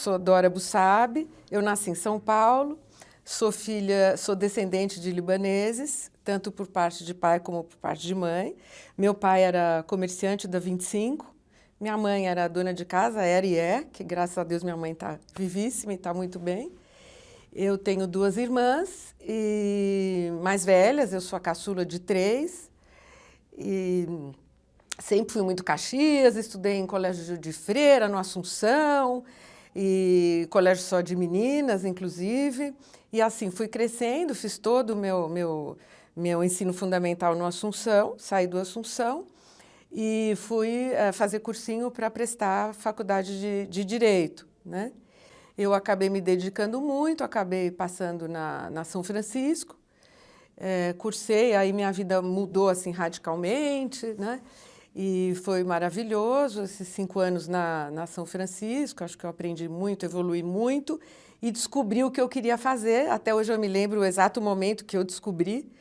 sou Dora Bussabi, eu nasci em São Paulo, sou descendente de libaneses, tanto por parte de pai como por parte de mãe. Meu pai era comerciante da 25, minha mãe era dona de casa, era e é, que graças a Deus minha mãe está vivíssima e está muito bem. Eu tenho 2 irmãs e mais velhas, eu sou a caçula de 3 e sempre fui muito Caxias, estudei em colégio de freira, no Assunção, e colégio só de meninas, inclusive. E assim, fui crescendo, fiz todo o meu ensino fundamental no Assunção, saí do Assunção e fui fazer cursinho para prestar faculdade de Direito, né? Eu acabei me dedicando muito, acabei passando na São Francisco, cursei, aí minha vida mudou assim radicalmente, né? E foi maravilhoso esses 5 anos na São Francisco, acho que eu aprendi muito, evolui muito e descobri o que eu queria fazer. Até hoje eu me lembro o exato momento que eu descobri,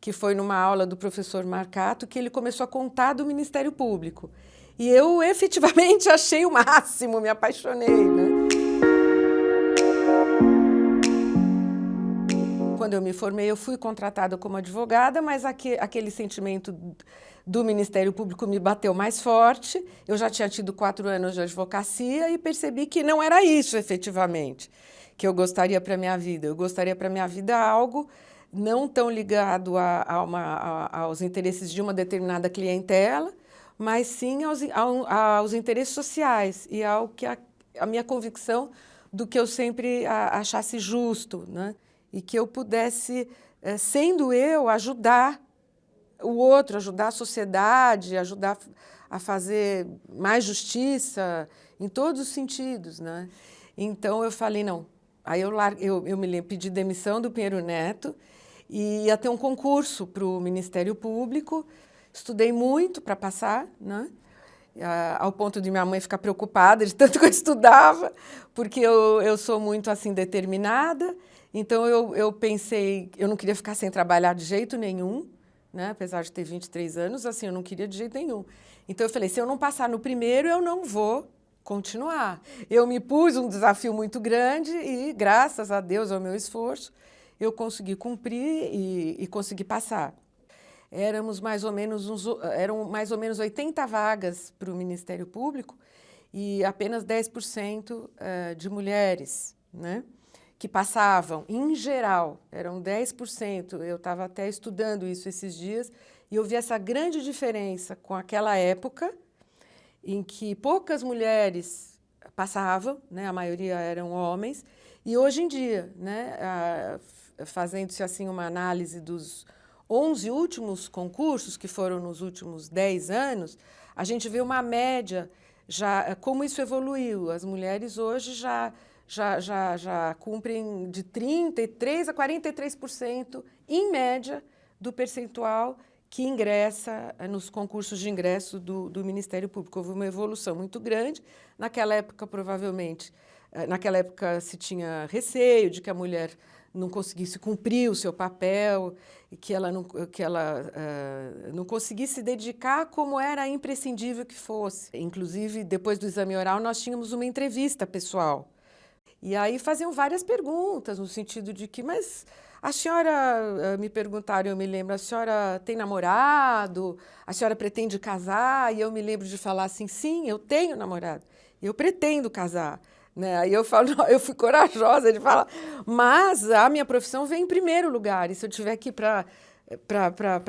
que foi numa aula do professor Marcato, que ele começou a contar do Ministério Público. E eu efetivamente achei o máximo, me apaixonei, né? Quando eu me formei, eu fui contratada como advogada, mas aquele sentimento do Ministério Público me bateu mais forte. Eu já tinha tido 4 anos de advocacia e percebi que não era isso, efetivamente, que eu gostaria para a minha vida. Eu gostaria para a minha vida algo não tão ligado aos interesses de uma determinada clientela, mas sim aos interesses sociais e ao que a minha convicção do que eu sempre achasse justo, né? E que eu pudesse, sendo eu, ajudar o outro, ajudar a sociedade, ajudar a fazer mais justiça em todos os sentidos, né? Então eu falei, não. Aí eu me lembro, pedi demissão do Pinheiro Neto e ia ter um concurso para o Ministério Público. Estudei muito para passar, né? Ao ponto de minha mãe ficar preocupada de tanto que eu estudava, porque eu sou muito assim determinada. Então eu pensei, eu não queria ficar sem trabalhar de jeito nenhum, né? Apesar de ter 23 anos, assim, eu não queria de jeito nenhum. Então eu falei, se eu não passar no primeiro, eu não vou continuar. Eu me pus um desafio muito grande e, graças a Deus, ao meu esforço, eu consegui cumprir e consegui passar. Eram mais ou menos 80 vagas para o Ministério Público e apenas 10% de mulheres, né, que passavam. Em geral, eram 10%. Eu estava até estudando isso esses dias e eu vi essa grande diferença com aquela época em que poucas mulheres passavam, né, a maioria eram homens, e hoje em dia, né, fazendo-se assim uma análise dos 11 últimos concursos, que foram nos últimos 10 anos, a gente vê uma média, já como isso evoluiu. As mulheres hoje já cumprem de 33% a 43%, em média, do percentual que ingressa nos concursos de ingresso do Ministério Público. Houve uma evolução muito grande. Naquela época, provavelmente, se tinha receio de que a mulher não conseguisse cumprir o seu papel, e que ela não conseguisse se dedicar como era imprescindível que fosse. Inclusive, depois do exame oral, nós tínhamos uma entrevista pessoal. E aí faziam várias perguntas, no sentido de que, mas a senhora, me perguntaram, eu me lembro, a senhora tem namorado? A senhora pretende casar? E eu me lembro de falar assim, sim, eu tenho namorado, eu pretendo casar. Né? Aí eu falo, eu fui corajosa de falar, mas a minha profissão vem em primeiro lugar, e se eu tiver que ir para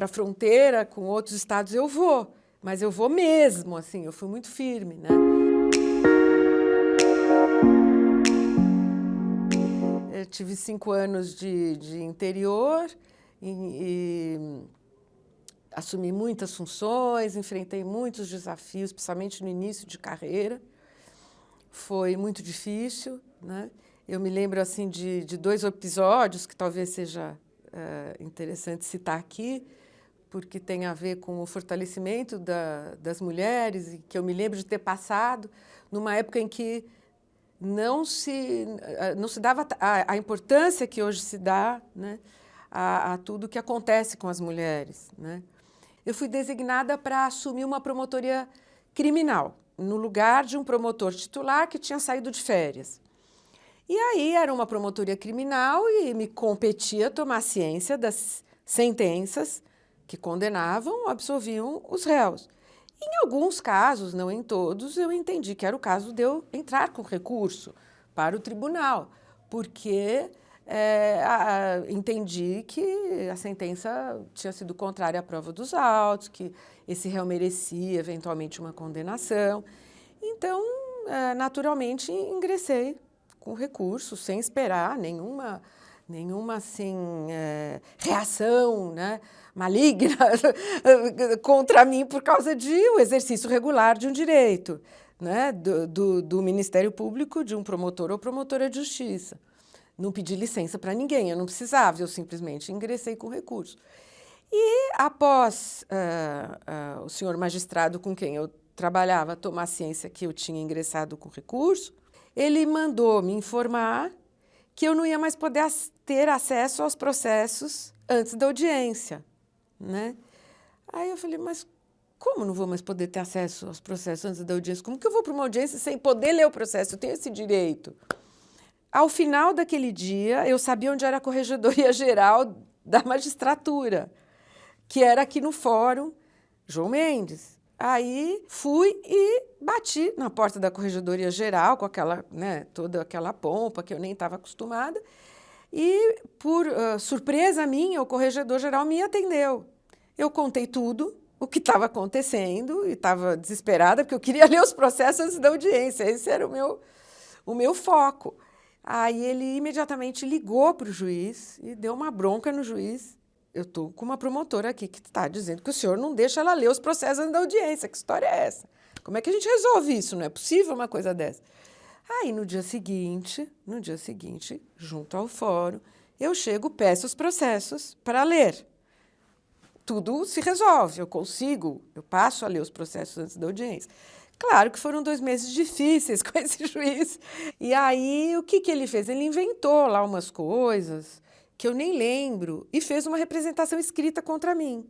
a fronteira com outros estados, eu vou, mas eu vou mesmo, assim, eu fui muito firme, né? Eu tive 5 anos de interior e assumi muitas funções, enfrentei muitos desafios, principalmente no início de carreira. Foi muito difícil, né? Eu me lembro assim de 2 episódios que talvez seja interessante citar aqui, porque tem a ver com o fortalecimento das mulheres, e que eu me lembro de ter passado numa época em que não se dava a importância que hoje se dá, né, a tudo que acontece com as mulheres, né? Eu fui designada para assumir uma promotoria criminal, no lugar de um promotor titular que tinha saído de férias. E aí era uma promotoria criminal e me competia tomar ciência das sentenças que condenavam ou absolviam os réus. Em alguns casos, não em todos, eu entendi que era o caso de eu entrar com recurso para o tribunal, porque entendi que a sentença tinha sido contrária à prova dos autos, que esse réu merecia eventualmente uma condenação. Então, naturalmente, ingressei com recurso, sem esperar nenhuma assim, reação, né, maligna contra mim por causa de um exercício regular de um direito, né, do Ministério Público, de um promotor ou promotora de justiça. Não pedi licença para ninguém, eu não precisava, eu simplesmente ingressei com recurso. E após o senhor magistrado com quem eu trabalhava tomar ciência que eu tinha ingressado com recurso, ele mandou me informar que eu não ia mais poder ter acesso aos processos antes da audiência, né? Aí eu falei, mas como não vou mais poder ter acesso aos processos antes da audiência? Como que eu vou para uma audiência sem poder ler o processo? Eu tenho esse direito. Ao final daquele dia, eu sabia onde era a Corregedoria Geral da Magistratura, que era aqui no Fórum João Mendes. Aí fui e bati na porta da Corregedoria Geral com aquela, né, toda aquela pompa que eu nem estava acostumada. E, por surpresa minha, o corregedor geral me atendeu. Eu contei tudo, o que estava acontecendo, e estava desesperada, porque eu queria ler os processos antes da audiência. Esse era o meu foco. Aí ele imediatamente ligou para o juiz e deu uma bronca no juiz. Eu estou com uma promotora aqui que está dizendo que o senhor não deixa ela ler os processos antes da audiência. Que história é essa? Como é que a gente resolve isso? Não é possível uma coisa dessa. Aí, no dia seguinte, junto ao fórum, eu chego, peço os processos para ler. Tudo se resolve, eu passo a ler os processos antes da audiência. Claro que foram 2 meses difíceis com esse juiz. E aí, o que ele fez? Ele inventou lá umas coisas que eu nem lembro e fez uma representação escrita contra mim.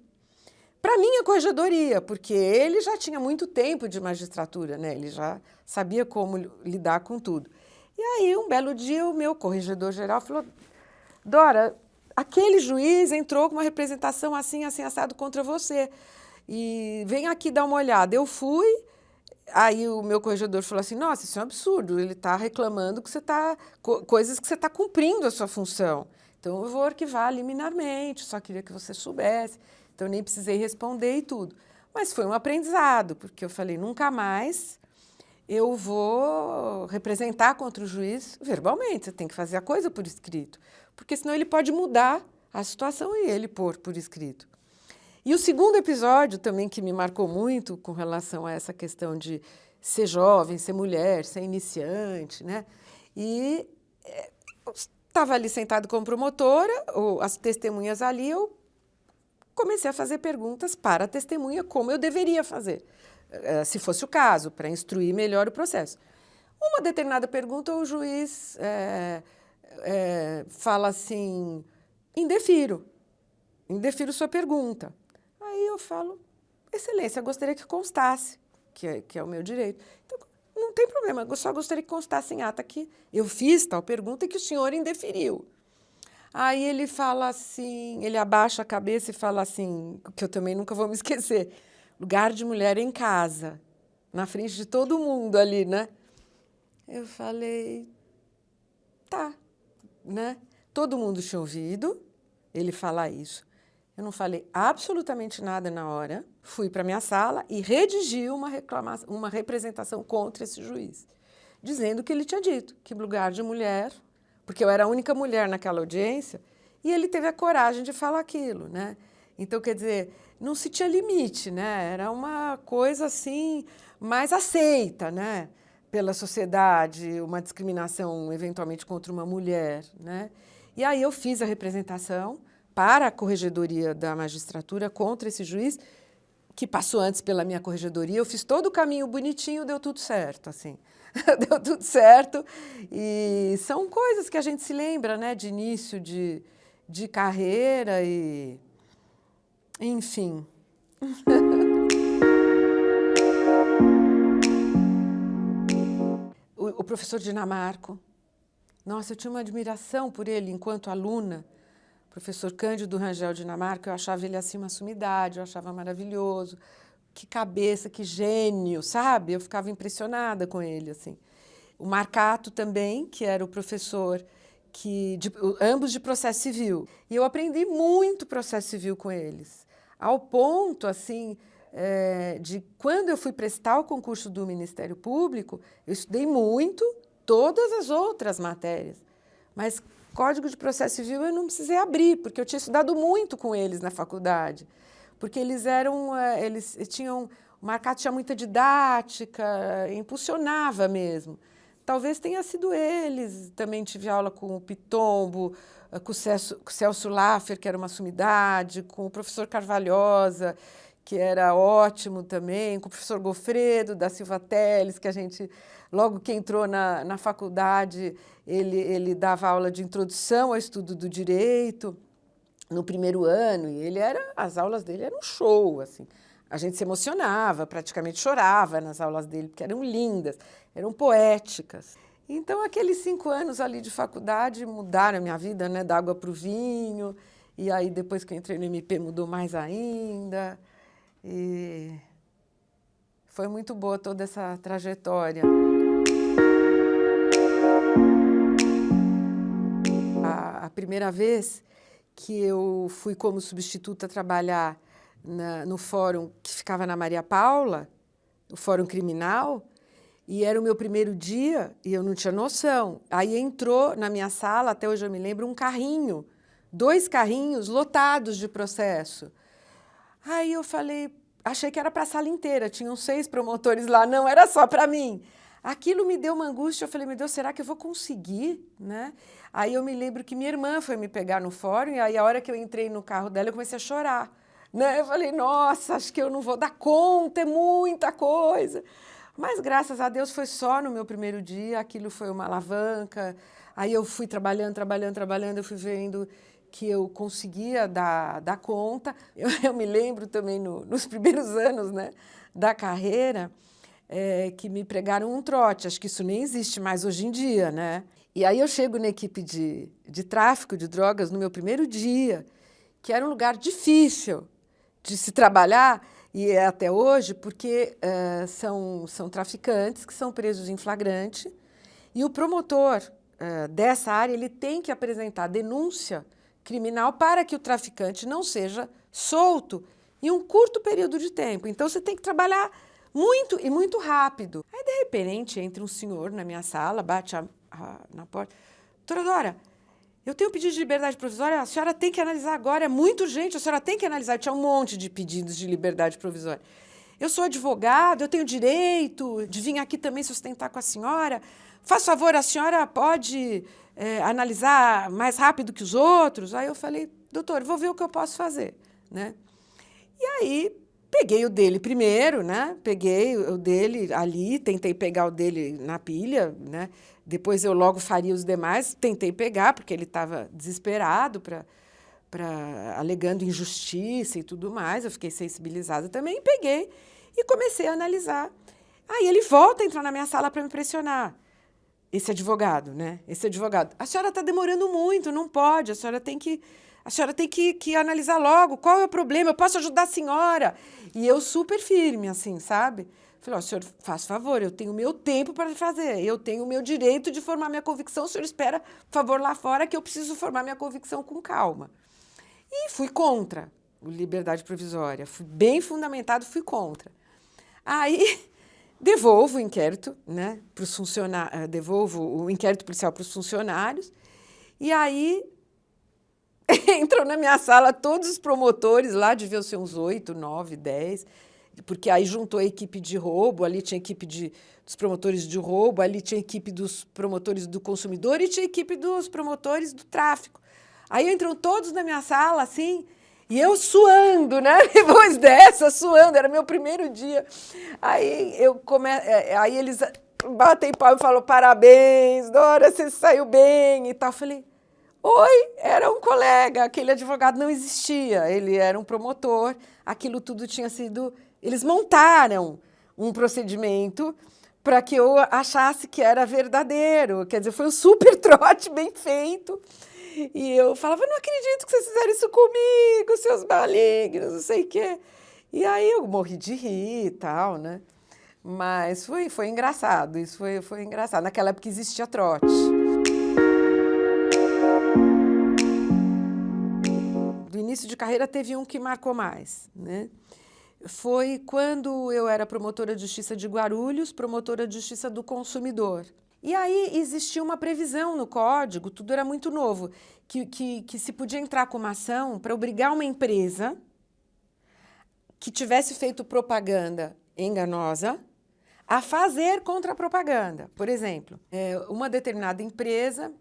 Para minha corregedoria, porque ele já tinha muito tempo de magistratura, né? Ele já sabia como lidar com tudo. E aí, um belo dia, o meu corregedor-geral falou, Dora, aquele juiz entrou com uma representação assim, assim, assado contra você. E vem aqui dar uma olhada. Eu fui, aí o meu corregedor falou assim, nossa, isso é um absurdo, ele está reclamando que você está, coisas que você está cumprindo a sua função. Então, eu vou arquivar liminarmente, só queria que você soubesse. Então, nem precisei responder e tudo. Mas foi um aprendizado, porque eu falei, nunca mais eu vou representar contra o juiz verbalmente. Você tem que fazer a coisa por escrito, porque senão ele pode mudar a situação e ele pôr por escrito. E o segundo episódio também que me marcou muito com relação a essa questão de ser jovem, ser mulher, ser iniciante, né? E estava ali sentado como promotora, as testemunhas ali, eu comecei a fazer perguntas para a testemunha, como eu deveria fazer, se fosse o caso, para instruir melhor o processo. Uma determinada pergunta, o juiz fala assim, indefiro sua pergunta. Aí eu falo, excelência, eu gostaria que constasse, que é o meu direito. Então, não tem problema, eu só gostaria que constasse em ata que eu fiz tal pergunta e que o senhor indeferiu. Aí ele fala assim, ele abaixa a cabeça e fala assim, que eu também nunca vou me esquecer, lugar de mulher em casa, na frente de todo mundo ali, né? Eu falei, tá, né? Todo mundo tinha ouvido ele falar isso. Eu não falei absolutamente nada na hora, fui para minha sala e redigi uma representação contra esse juiz, dizendo o que ele tinha dito, que lugar de mulher, porque eu era a única mulher naquela audiência, e ele teve a coragem de falar aquilo, né? Então, quer dizer, não se tinha limite, né? Era uma coisa assim mais aceita, né? Pela sociedade, uma discriminação eventualmente contra uma mulher, né? E aí eu fiz a representação para a Corregedoria da Magistratura contra esse juiz, que passou antes pela minha corregedoria. Eu fiz todo o caminho bonitinho, deu tudo certo, assim. Deu tudo certo. E são coisas que a gente se lembra, né? De início de carreira e... Enfim. O professor Dinamarco, Nossa, eu tinha uma admiração por ele enquanto aluna. Professor Cândido Rangel Dinamarca, eu achava ele assim uma sumidade, eu achava maravilhoso. Que cabeça, que gênio, sabe? Eu ficava impressionada com ele, assim. O Marcato também, que era o professor ambos de processo civil. E eu aprendi muito processo civil com eles, ao ponto, assim, de quando eu fui prestar o concurso do Ministério Público, eu estudei muito todas as outras matérias, mas Código de Processo Civil eu não precisei abrir, porque eu tinha estudado muito com eles na faculdade, porque eles tinham, o Marcato tinha muita didática, impulsionava mesmo. Talvez tenha sido eles. Também tive aula com o Pitombo, com o Celso Laffer, que era uma sumidade, com o professor Carvalhosa, que era ótimo também, com o professor Gofredo da Silva Teles, que a gente, logo que entrou na faculdade, ele dava aula de introdução ao estudo do direito no primeiro ano, e as aulas dele eram um show, assim. A gente se emocionava, praticamente chorava nas aulas dele, porque eram lindas, eram poéticas. Então, aqueles 5 anos ali de faculdade mudaram a minha vida, né? Da água para o vinho, e aí depois que eu entrei no MP mudou mais ainda. E foi muito boa toda essa trajetória. A primeira vez que eu fui como substituta trabalhar no fórum que ficava na Maria Paula, o Fórum Criminal, e era o meu primeiro dia e eu não tinha noção. Aí entrou na minha sala, até hoje eu me lembro, um carrinho, 2 carrinhos lotados de processo. Aí eu falei, achei que era para a sala inteira, tinham 6 promotores lá, não, era só para mim. Aquilo me deu uma angústia, eu falei, meu Deus, será que eu vou conseguir, né? Aí eu me lembro que minha irmã foi me pegar no fórum, e aí a hora que eu entrei no carro dela, eu comecei a chorar, né? Eu falei, nossa, acho que eu não vou dar conta, é muita coisa. Mas, graças a Deus, foi só no meu primeiro dia, aquilo foi uma alavanca, aí eu fui trabalhando, eu fui vendo que eu conseguia dar conta. Eu me lembro também, nos primeiros anos, né, da carreira, que me pregaram um trote, acho que isso nem existe mais hoje em dia, né? E aí eu chego na equipe de tráfico de drogas no meu primeiro dia, que era um lugar difícil de se trabalhar, e é até hoje, porque são traficantes que são presos em flagrante, e o promotor dessa área ele tem que apresentar denúncia criminal para que o traficante não seja solto em um curto período de tempo. Então, você tem que trabalhar muito e muito rápido. Aí, de repente, entra um senhor na minha sala, bate na porta. Doutora Dora, eu tenho um pedido de liberdade provisória, a senhora tem que analisar agora, é muito urgente, a senhora tem que analisar. Eu tinha um monte de pedidos de liberdade provisória. Eu sou advogado, eu tenho direito de vir aqui também sustentar com a senhora. Faz favor, a senhora pode analisar mais rápido que os outros? Aí eu falei, doutor, vou ver o que eu posso fazer, né? E aí, peguei o dele primeiro, né? Peguei o dele ali, tentei pegar o dele na pilha, né? Depois eu logo faria os demais, tentei pegar, porque ele estava desesperado, alegando injustiça e tudo mais. Eu fiquei sensibilizada também, peguei e comecei a analisar. Aí ele volta a entrar na minha sala para me pressionar. Esse advogado, né? Esse advogado. A senhora está demorando muito, não pode, a senhora tem que analisar logo. Qual é o problema? Eu posso ajudar a senhora? E eu super firme, assim, sabe? Falei, senhor, faz favor, eu tenho o meu tempo para fazer, eu tenho o meu direito de formar minha convicção, o senhor espera, por favor, lá fora, que eu preciso formar minha convicção com calma. E fui contra a liberdade provisória, fui bem fundamentado, fui contra. Aí, devolvo o inquérito, né, para os funcionários, devolvo o inquérito policial para os funcionários, e aí entram na minha sala todos os promotores, lá deviam ser uns 8, 9, 10, porque aí juntou a equipe de roubo, ali tinha a equipe dos promotores de roubo, ali tinha a equipe dos promotores do consumidor e tinha a equipe dos promotores do tráfico. Aí entram todos na minha sala, assim, e eu suando, né? Depois dessa, suando, era meu primeiro dia. Aí eles batem pau e falam, parabéns, Dora, você saiu bem e tal. Eu falei, oi, era um colega, aquele advogado não existia, ele era um promotor, aquilo tudo tinha sido... Eles montaram um procedimento para que eu achasse que era verdadeiro. Quer dizer, foi um super trote bem feito. E eu falava, não acredito que vocês fizeram isso comigo, seus malignos, não sei o quê. E aí eu morri de rir e tal, né? Mas foi engraçado, isso foi engraçado. Naquela época existia trote. Do início de carreira teve um que marcou mais, né? Foi quando eu era promotora de justiça de Guarulhos, promotora de justiça do consumidor. E aí existia uma previsão no código, tudo era muito novo, que se podia entrar com uma ação para obrigar uma empresa que tivesse feito propaganda enganosa a fazer contra-propaganda. Por exemplo, uma determinada empresa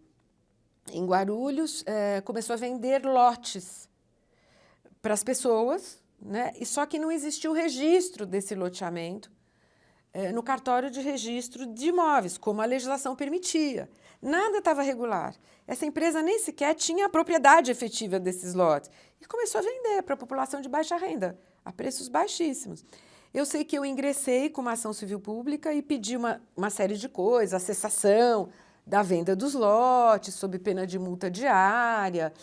em Guarulhos começou a vender lotes para as pessoas, né? E só que não existia o registro desse loteamento no cartório de registro de imóveis, como a legislação permitia. Nada estava regular. Essa empresa nem sequer tinha a propriedade efetiva desses lotes. E começou a vender para a população de baixa renda, a preços baixíssimos. Eu sei que eu ingressei com uma ação civil pública e pedi uma série de coisas, a cessação da venda dos lotes, sob pena de multa diária,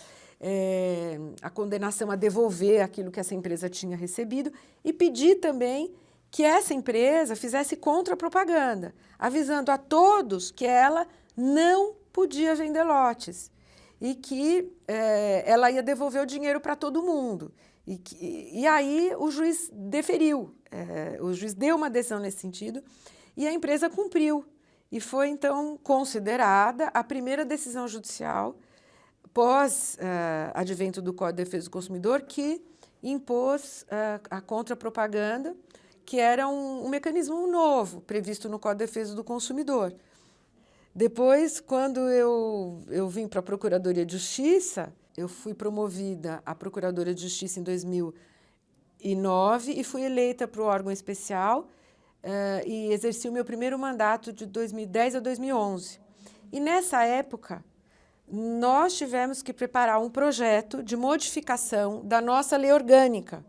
a condenação a devolver aquilo que essa empresa tinha recebido, e pedi também que essa empresa fizesse contra-propaganda, avisando a todos que ela não podia vender lotes e que ela ia devolver o dinheiro para todo mundo. E aí o juiz deferiu, o juiz deu uma decisão nesse sentido e a empresa cumpriu. E foi, então, considerada a primeira decisão judicial pós-advento do Código de Defesa do Consumidor que impôs a contra-propaganda, que era um mecanismo novo previsto no Código de Defesa do Consumidor. Depois, quando eu vim para a Procuradoria de Justiça, eu fui promovida a Procuradora de Justiça em 2009 e fui eleita para o órgão especial e exerci o meu primeiro mandato de 2010 a 2011. E nessa época, nós tivemos que preparar um projeto de modificação da nossa lei orgânica.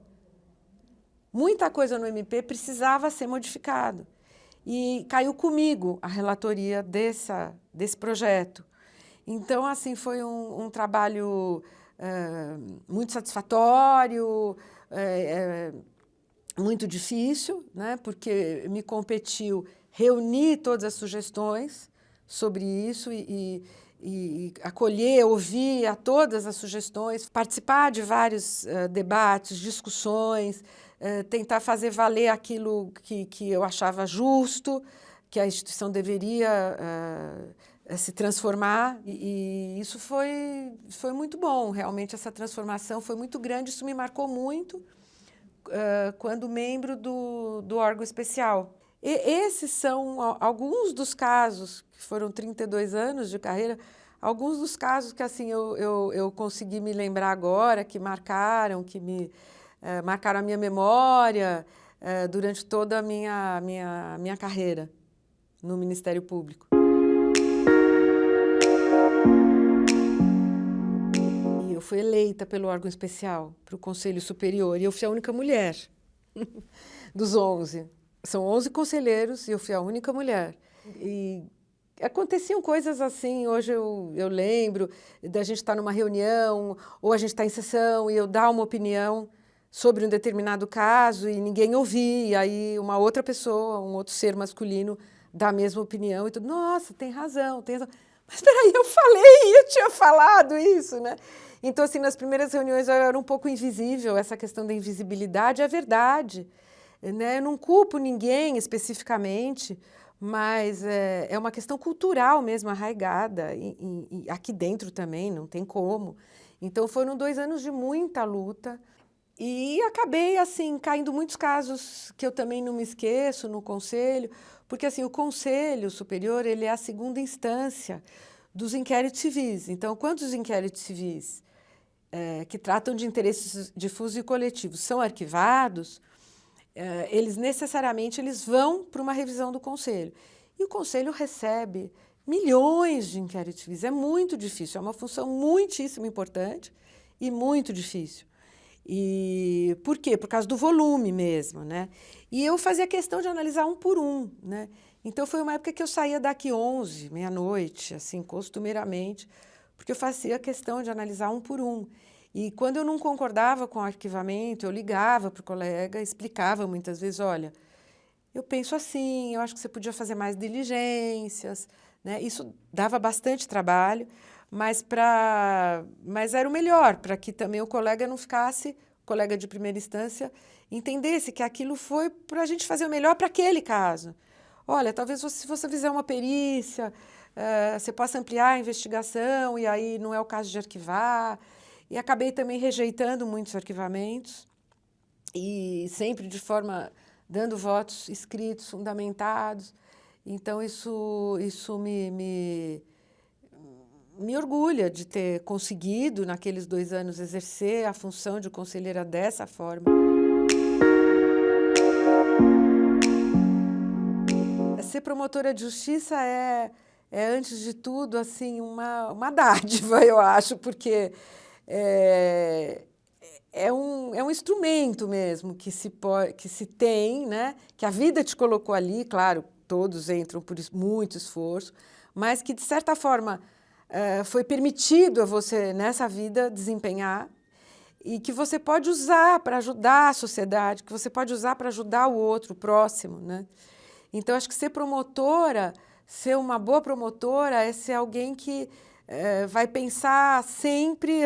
Muita coisa no MP precisava ser modificado. E caiu comigo a relatoria desse projeto. Então, assim, foi um trabalho muito satisfatório, muito difícil, né? Porque me competiu reunir todas as sugestões sobre isso e acolher, ouvir a todas as sugestões, participar de vários debates, discussões, tentar fazer valer aquilo que eu achava justo, que a instituição deveria se transformar, e isso foi muito bom, realmente essa transformação foi muito grande, isso me marcou muito quando membro do órgão especial. E esses são alguns dos casos, que foram 32 anos de carreira, alguns dos casos que assim eu consegui me lembrar agora, que marcaram, marcaram a minha memória durante toda a minha carreira no Ministério Público. E eu fui eleita pelo órgão especial para o Conselho Superior e eu fui a única mulher dos 11. São 11 conselheiros e eu fui a única mulher. E aconteciam coisas assim, hoje eu lembro da gente estar numa reunião ou a gente estar em sessão e eu dar uma opinião sobre um determinado caso e ninguém ouvir, e aí uma outra pessoa, um outro ser masculino dá a mesma opinião e tudo, nossa, tem razão, tem razão. Mas espera aí, eu tinha falado isso, né? Então, assim, nas primeiras reuniões eu era um pouco invisível, essa questão da invisibilidade é verdade, né? Eu não culpo ninguém especificamente, mas é uma questão cultural mesmo, arraigada, e aqui dentro também, não tem como. Então, foram 2 anos de muita luta, e acabei, assim, caindo muitos casos que eu também não me esqueço no Conselho, porque, assim, o Conselho Superior, ele é a segunda instância dos inquéritos civis. Então, quando os inquéritos civis que tratam de interesses difusos e coletivos são arquivados, eles necessariamente vão para uma revisão do Conselho. E o Conselho recebe milhões de inquéritos civis. É muito difícil, é uma função muitíssimo importante e muito difícil. E por quê? Por causa do volume mesmo, né? E eu fazia questão de analisar um por um, né? Então, foi uma época que eu saía daqui 11, meia-noite, assim, costumeiramente, porque eu fazia questão de analisar um por um. E quando eu não concordava com o arquivamento, eu ligava para o colega, explicava muitas vezes, olha, eu penso assim, eu acho que você podia fazer mais diligências, né? Isso dava bastante trabalho, mas era o melhor, para que também o colega não ficasse, o colega de primeira instância, entendesse que aquilo foi para a gente fazer o melhor para aquele caso. Olha, talvez se você fizer uma perícia, você possa ampliar a investigação e aí não é o caso de arquivar. E acabei também rejeitando muitos arquivamentos e sempre de forma dando votos escritos, fundamentados. Então, isso me orgulha de ter conseguido, naqueles 2 anos, exercer a função de conselheira dessa forma. Ser promotora de justiça antes de tudo, assim, uma dádiva, eu acho, porque é um instrumento mesmo que se tem, né? Que a vida te colocou ali, claro, todos entram por muito esforço, mas que, de certa forma, foi permitido a você, nessa vida, desempenhar e que você pode usar para ajudar a sociedade, que você pode usar para ajudar o outro, o próximo, né? Então, acho que ser promotora, ser uma boa promotora, é ser alguém que vai pensar sempre,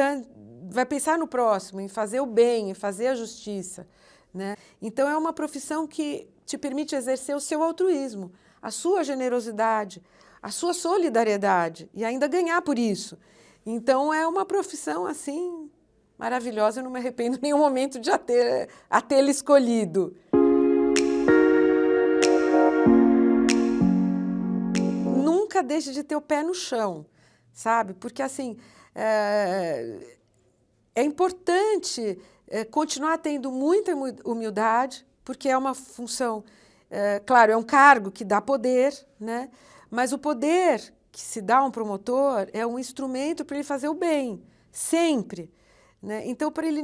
vai pensar no próximo, em fazer o bem, em fazer a justiça, né? Então, é uma profissão que te permite exercer o seu altruísmo, a sua generosidade, a sua solidariedade e ainda ganhar por isso. Então, é uma profissão, assim, maravilhosa. Eu não me arrependo em nenhum momento de a tê-la escolhido. Nunca deixe de ter o pé no chão, sabe? Porque, assim, é importante continuar tendo muita humildade, porque é uma função, claro, é um cargo que dá poder, né? Mas o poder que se dá a um promotor é um instrumento para ele fazer o bem, sempre. Né? Então, para ele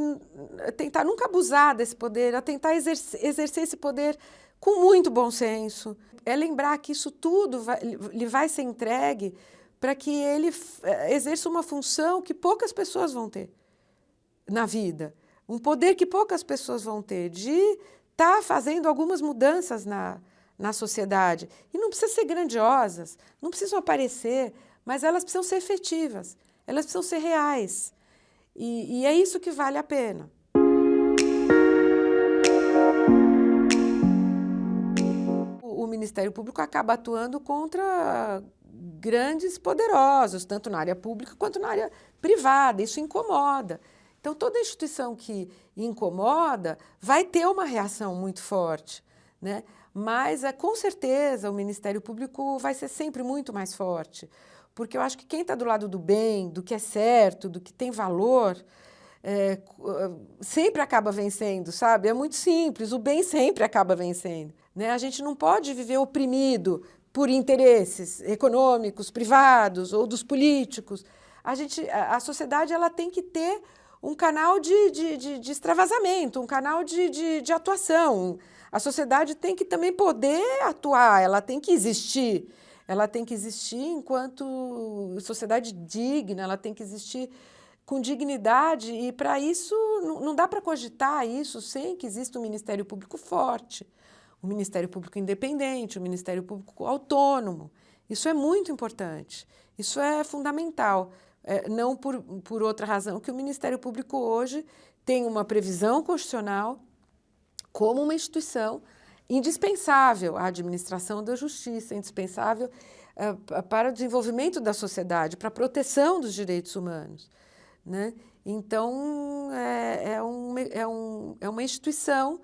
tentar nunca abusar desse poder, a tentar exercer esse poder com muito bom senso. É lembrar que isso tudo lhe vai ser entregue para que ele exerça uma função que poucas pessoas vão ter na vida. Um poder que poucas pessoas vão ter de estar fazendo algumas mudanças na sociedade. E não precisa ser grandiosas, não precisam aparecer, mas elas precisam ser efetivas, elas precisam ser reais. E é isso que vale a pena. O Ministério Público acaba atuando contra grandes poderosos, tanto na área pública quanto na área privada. Isso incomoda. Então, toda instituição que incomoda vai ter uma reação muito forte, né? Mas, com certeza, o Ministério Público vai ser sempre muito mais forte, porque eu acho que quem está do lado do bem, do que é certo, do que tem valor, sempre acaba vencendo, sabe? É muito simples, o bem sempre acaba vencendo, né? A gente não pode viver oprimido por interesses econômicos, privados ou dos políticos. A sociedade ela tem que ter um canal de extravasamento, um canal de atuação. A sociedade tem que também poder atuar, ela tem que existir. Ela tem que existir enquanto sociedade digna, ela tem que existir com dignidade, e para isso não dá para cogitar isso sem que exista um Ministério Público forte, um Ministério Público independente, um Ministério Público autônomo. Isso é muito importante, isso é fundamental. Não por outra razão que o Ministério Público hoje tem uma previsão constitucional como uma instituição indispensável à administração da justiça, indispensável para o desenvolvimento da sociedade, para a proteção dos direitos humanos. Né? Então, é uma instituição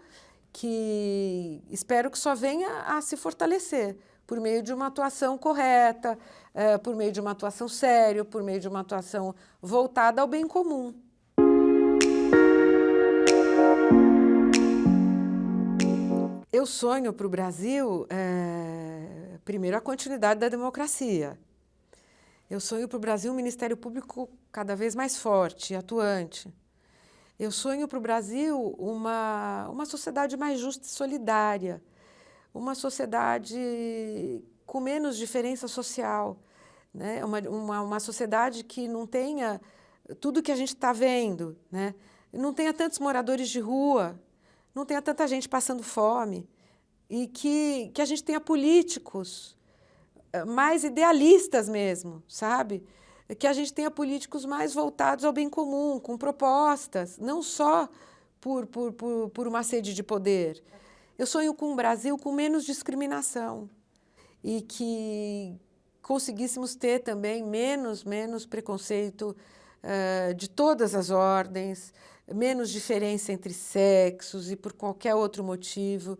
que espero que só venha a se fortalecer por meio de uma atuação correta, por meio de uma atuação séria, por meio de uma atuação voltada ao bem comum. Eu sonho para o Brasil, primeiro, a continuidade da democracia. Eu sonho para o Brasil um Ministério Público cada vez mais forte e atuante. Eu sonho para o Brasil uma sociedade mais justa e solidária, uma sociedade com menos diferença social, né? Uma sociedade que não tenha tudo que a gente está vendo, né? Não tenha tantos moradores de rua, não tenha tanta gente passando fome, e que a gente tenha políticos mais idealistas mesmo, sabe? Que a gente tenha políticos mais voltados ao bem comum, com propostas, não só por uma sede de poder. Eu sonho com um Brasil com menos discriminação e que conseguíssemos ter também menos preconceito de todas as ordens, menos diferença entre sexos e por qualquer outro motivo.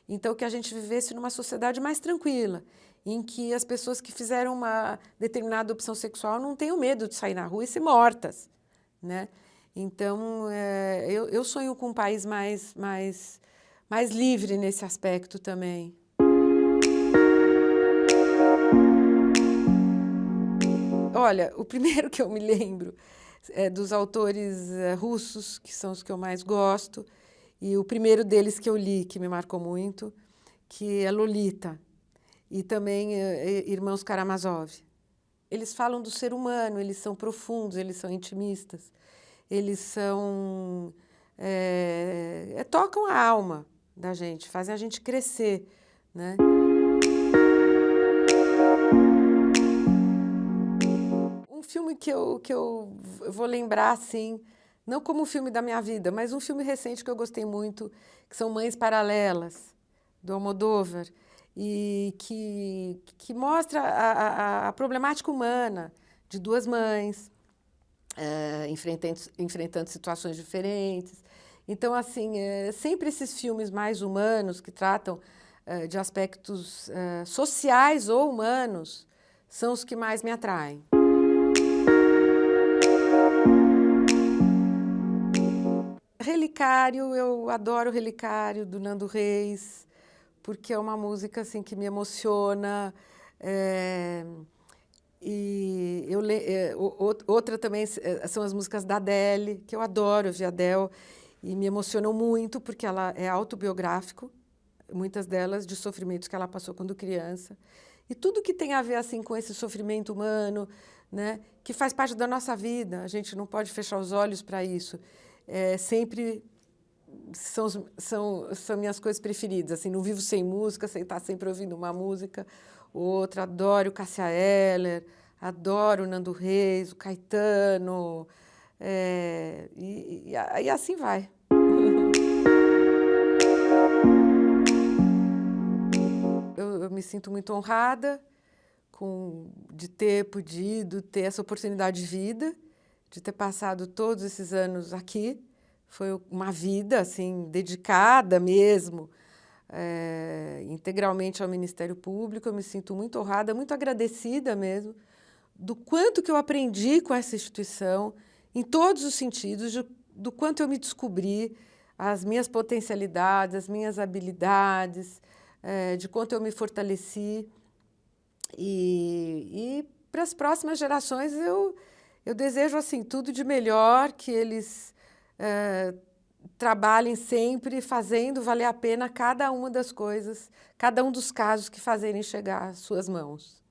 Então, que a gente vivesse numa sociedade mais tranquila, em que as pessoas que fizeram uma determinada opção sexual não tenham medo de sair na rua e ser mortas, né? Então, eu sonho com um país mais livre nesse aspecto também. Olha, o primeiro que eu me lembro é dos autores russos, que são os que eu mais gosto, e o primeiro deles que eu li, que me marcou muito, que é Lolita, e também Irmãos Karamazov. Eles falam do ser humano, eles são profundos, eles são intimistas, eles são tocam a alma da gente, fazem a gente crescer, né? Um filme que eu vou lembrar, assim, não como um filme da minha vida, mas um filme recente que eu gostei muito, que são Mães Paralelas, do Almodóvar, e que mostra a problemática humana de duas mães enfrentando situações diferentes. Então, assim, sempre esses filmes mais humanos, que tratam de aspectos sociais ou humanos, são os que mais me atraem. Relicário, eu adoro Relicário, do Nando Reis, porque é uma música assim, que me emociona. E outra também são as músicas da Adele, que eu adoro ouvir a Adele, e me emocionam muito, porque ela é autobiográfico, muitas delas de sofrimentos que ela passou quando criança. E tudo que tem a ver assim, com esse sofrimento humano, né, que faz parte da nossa vida, a gente não pode fechar os olhos para isso. Sempre são minhas coisas preferidas. Assim, não vivo sem música, sem estar sempre ouvindo uma música. Outra, adoro Cássia Eller, adoro o Nando Reis, o Caetano, e assim vai. Eu me sinto muito honrada de ter podido ter essa oportunidade de vida, de ter passado todos esses anos aqui. Foi uma vida assim, dedicada mesmo, integralmente ao Ministério Público. Eu me sinto muito honrada, muito agradecida mesmo, do quanto que eu aprendi com essa instituição, em todos os sentidos, do quanto eu me descobri, as minhas potencialidades, as minhas habilidades, de quanto eu me fortaleci. E para as próximas gerações eu desejo assim, tudo de melhor, que eles trabalhem sempre fazendo valer a pena cada uma das coisas, cada um dos casos que fazerem chegar às suas mãos.